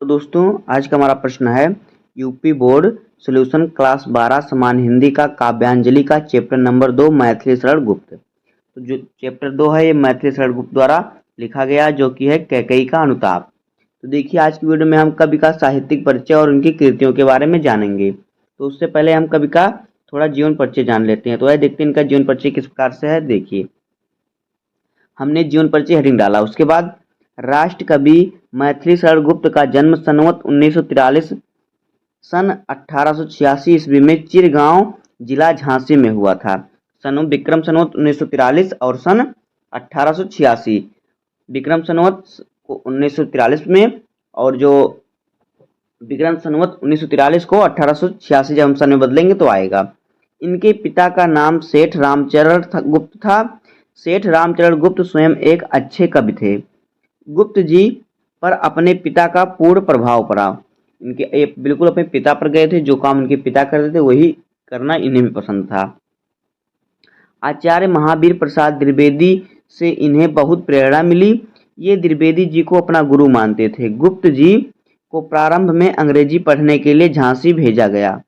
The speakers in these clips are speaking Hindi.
तो दोस्तों आज का हमारा प्रश्न है यूपी बोर्ड सॉल्यूशन क्लास 12 समान हिंदी का काव्यांजलि का चैप्टर नंबर 2 मैथिली सरल गुप्त। तो जो चैप्टर 2 है ये मैथिली सरल गुप्त द्वारा लिखा गया जो कि है कैकेयी का अनुताप। तो देखिए आज की वीडियो में हम कवि का साहित्यिक परिचय और उनकी कृतियों के बारे में जानेंगे। तो उससे पहले हम कवि का थोड़ा जीवन परिचय जान लेते हैं। तो यह देखते हैं इनका जीवन परिचय किस प्रकार से है। देखिए हमने जीवन परिचय हेडिंग डाला, उसके बाद राष्ट्र कवि मैथिली शरण गुप्त का जन्म संवत 1943 सन 1886 ईस्वी में चिरगांव जिला झांसी में हुआ था। विक्रम संवत 1943 और सन 1886 विक्रम संवत 1943 में और जो विक्रम संवत 1943 को 1886 जब हम सन में बदलेंगे तो आएगा। इनके पिता का नाम सेठ रामचरण गुप्त था। सेठ रामचरण गुप्त स्वयं एक अच्छे कवि थे। गुप्त जी पर अपने पिता का पूर्ण प्रभाव पड़ा। इनके बिल्कुल अपने पिता पर गए थे, जो काम उनके पिता करते थे वही करना इन्हें भी पसंद था। आचार्य महावीर प्रसाद द्विवेदी से इन्हें बहुत प्रेरणा मिली। ये द्विवेदी जी को अपना गुरु मानते थे। गुप्त जी को प्रारंभ में अंग्रेजी पढ़ने के लिए झांसी भेजा गया,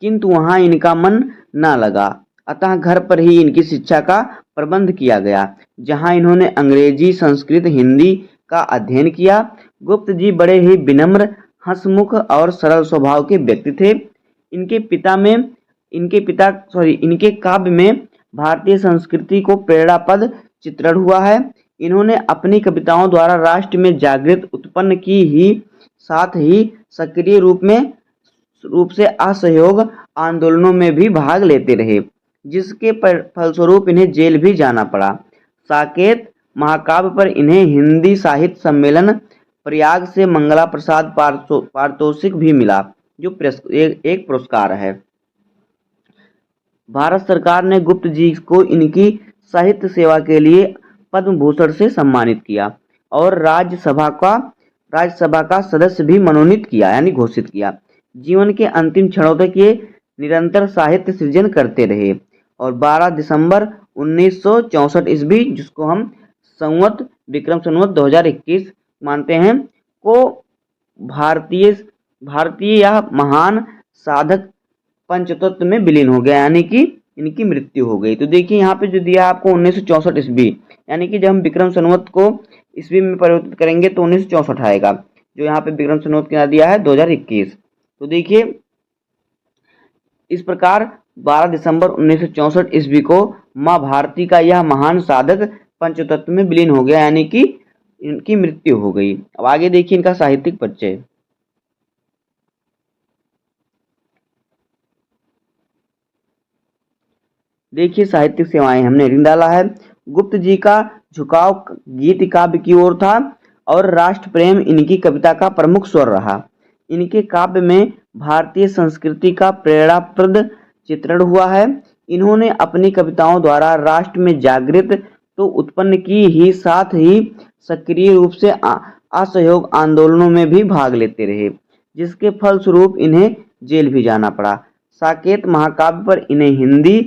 किंतु वहां इनका मन न लगा, अतः घर पर ही इनकी शिक्षा का प्रबंध किया गया, जहां इन्होंने अंग्रेजी, संस्कृत, हिंदी का अध्ययन किया। गुप्त जी बड़े ही विनम्र, हंसमुख और सरल स्वभाव के व्यक्ति थे। इनके काव्य में भारतीय संस्कृति को प्रेरणापद चित्रण हुआ है। इन्होंने अपनी कविताओं द्वारा राष्ट्र में जागृति उत्पन्न की ही साथ ही सक्रिय रूप से असहयोग आंदोलनों में भी भाग लेते रहे, जिसके फलस्वरूप इन्हें जेल भी जाना पड़ा। साकेत महाकाव्य पर इन्हें हिंदी साहित्य सम्मेलन प्रयाग से मंगला प्रसाद पारितोषिक भी मिला, जो एक पुरस्कार है। भारत सरकार ने गुप्त जी को इनकी साहित्य सेवा के लिए पद्म भूषण से सम्मानित किया और राज्यसभा का सदस्य भी मनोनीत किया यानी घोषित किया। जीवन के अंतिम क्षणों तक ये निरंतर साहित्य सृजन करते रहे और 12 दिसंबर 1964 ईस्वी, जिसको हम संवत विक्रम संवत 2021 मानते हैं, को भारतीय यह महान साधक पंचतत्व में विलीन हो गया, यानी कि इनकी मृत्यु हो गई। तो देखिए यहाँ पे जो दिया आपको 1964 ईस्वी, यानी कि जब हम विक्रम संवत को ईस्वी में परिवर्तित करेंगे तो 1964 आएगा। जो यहाँ पे विक्रम संवत क्या दिया है 2021। तो देखिए इस प्रकार 12 दिसंबर 1964 ईस्वी को माँ भारती का यह महान साधक पंचतत्व में विलीन हो गया, यानी कि इनकी मृत्यु हो गई। अब आगे देखिए इनका साहित्यिक परिचय। देखिए साहित्यिक सेवाएं हमने ऋण डाला है। गुप्त जी का झुकाव गीत काव्य की ओर था और राष्ट्र प्रेम इनकी कविता का प्रमुख स्वर रहा। इनके काव्य में भारतीय संस्कृति का प्रेरणाप्रद चित्रण हुआ है। इन्होंने अपनी कविताओं द्वारा राष्ट्र में जागृति तो उत्पन्न की ही साथ ही सक्रिय रूप से असहयोग आंदोलनों में भी भाग लेते रहे, जिसके फलस्वरूप इन्हें जेल भी जाना पड़ा। साकेत महाकाव्य पर इन्हें हिंदी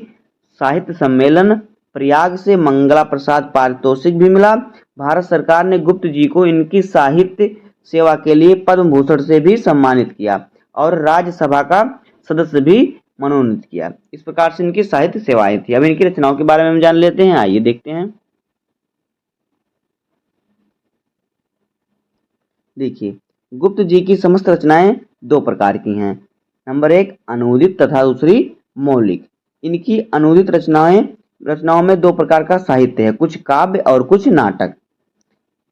साहित्य सम्मेलन प्रयाग से मंगला प्रसाद पारितोषिक भी मिला। भारत सरकार ने गुप्त जी को इनकी साहित्य सेवा के लिए पद्म भूषण से भी सम्मानित किया और राज्यसभा का सदस्य भी मनोनीत किया। इस प्रकार से इनकी साहित्य सेवाएं थी। अब इनकी रचनाओं के बारे में हम जान लेते हैं, आइए देखते हैं। देखिए गुप्त जी की समस्त रचनाएं दो प्रकार की हैं। नंबर 1 अनुदित तथा दूसरी मौलिक। इनकी अनुदित रचनाओं में दो प्रकार का साहित्य है, कुछ काव्य और कुछ नाटक।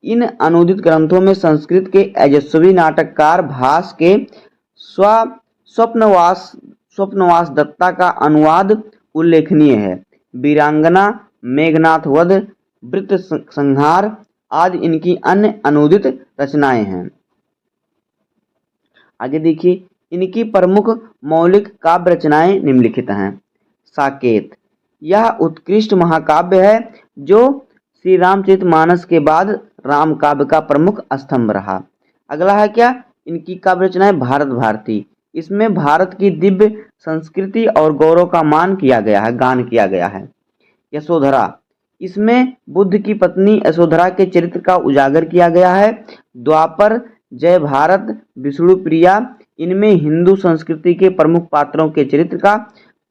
इन अनुदित ग्रंथों में संस्कृत के यशस्वी नाटककार भास के स्वप्नवास दत्ता का अनुवाद उल्लेखनीय है। वीरांगना, मेघनाथ वध, वृत्त संहार आदि इनकी अन्य अनुदित रचनाएं हैं। आगे देखिए इनकी प्रमुख मौलिक काव्य रचनाएं निम्नलिखित हैं। साकेत, यह उत्कृष्ट महाकाव्य है जो श्री रामचरितमानस के बाद राम काव्य का प्रमुख स्तंभ रहा। अगला है क्या, इनकी काव्य रचनाएं भारत भारती। इसमें भारत की दिव्य संस्कृति और गौरव का गान किया गया है। यशोधरा, इसमें बुद्ध की पत्नी यशोधरा के चरित्र का उजागर किया गया है। द्वापर, जय भारत, विष्णु प्रिया, इनमें हिंदू संस्कृति के प्रमुख पात्रों के चरित्र का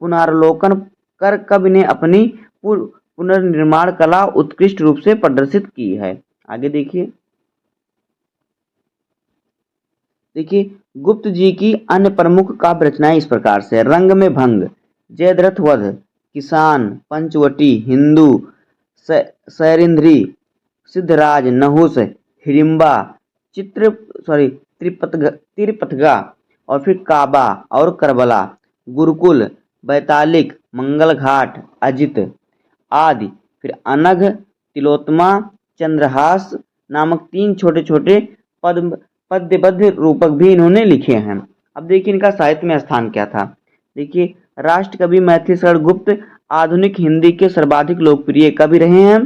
पुनरावलोकन कर कवि ने अपनी पुनर्निर्माण कला उत्कृष्ट रूप से प्रदर्शित की है। आगे देखिए गुप्त जी की अन्य प्रमुख काव्य रचनाएं इस प्रकार से: रंग में भंग, जयद्रथ वध, किसान, पंचवटी, हिंदू, सैरिंद्री, सिद्धराज, नहुस, हिडिंबा, त्रिपथगा और फिर काबा और करबला, गुरुकुल, बैतालिक, मंगल घाट, अजित आदि, फिर अनघ, तिलोत्तमा, चंद्रहास नामक 3 छोटे छोटे पद्यबद्ध रूपक भी इन्होंने लिखे हैं। अब देखिए इनका साहित्य में स्थान क्या था। देखिए राष्ट्रकवि मैथिली शरण गुप्त आधुनिक हिंदी के सर्वाधिक लोकप्रिय कवि रहे हैं।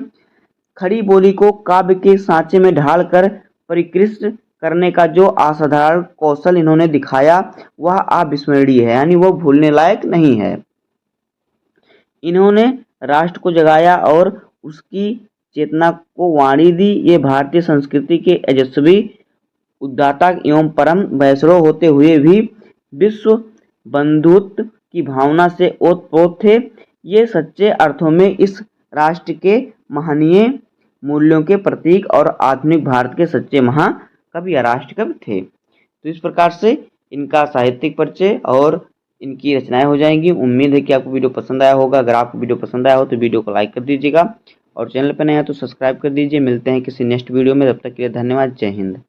खड़ी बोली को काव्य के सांचे में ढालकर परिष्कृत करने का जो असाधारण कौशल इन्होंने दिखाया वह अविस्मरणीय है, यानी वह भूलने लायक नहीं है। इन्होंने राष्ट्र को जगाया और उसकी चेतना को वाणी दी। ये भारतीय संस्कृति के यशस्वी उद्दाता एवं परम वैष्णव होते हुए भी विश्व बंधुत्व की भावना से ओतप्रोत थे। ये सच्चे अर्थों में इस राष्ट्र के महनीय मूल्यों के प्रतीक और आधुनिक भारत के सच्चे महाकवि या राष्ट्रकवि थे। तो इस प्रकार से इनका साहित्यिक परिचय और इनकी रचनाएं हो जाएंगी। उम्मीद है कि आपको वीडियो पसंद आया होगा। अगर आपको वीडियो पसंद आया हो तो वीडियो को लाइक कर दीजिएगा और चैनल पर नए हैं तो सब्सक्राइब कर दीजिए। मिलते हैं किसी नेक्स्ट वीडियो में, तब तक के लिए धन्यवाद। जय हिंद।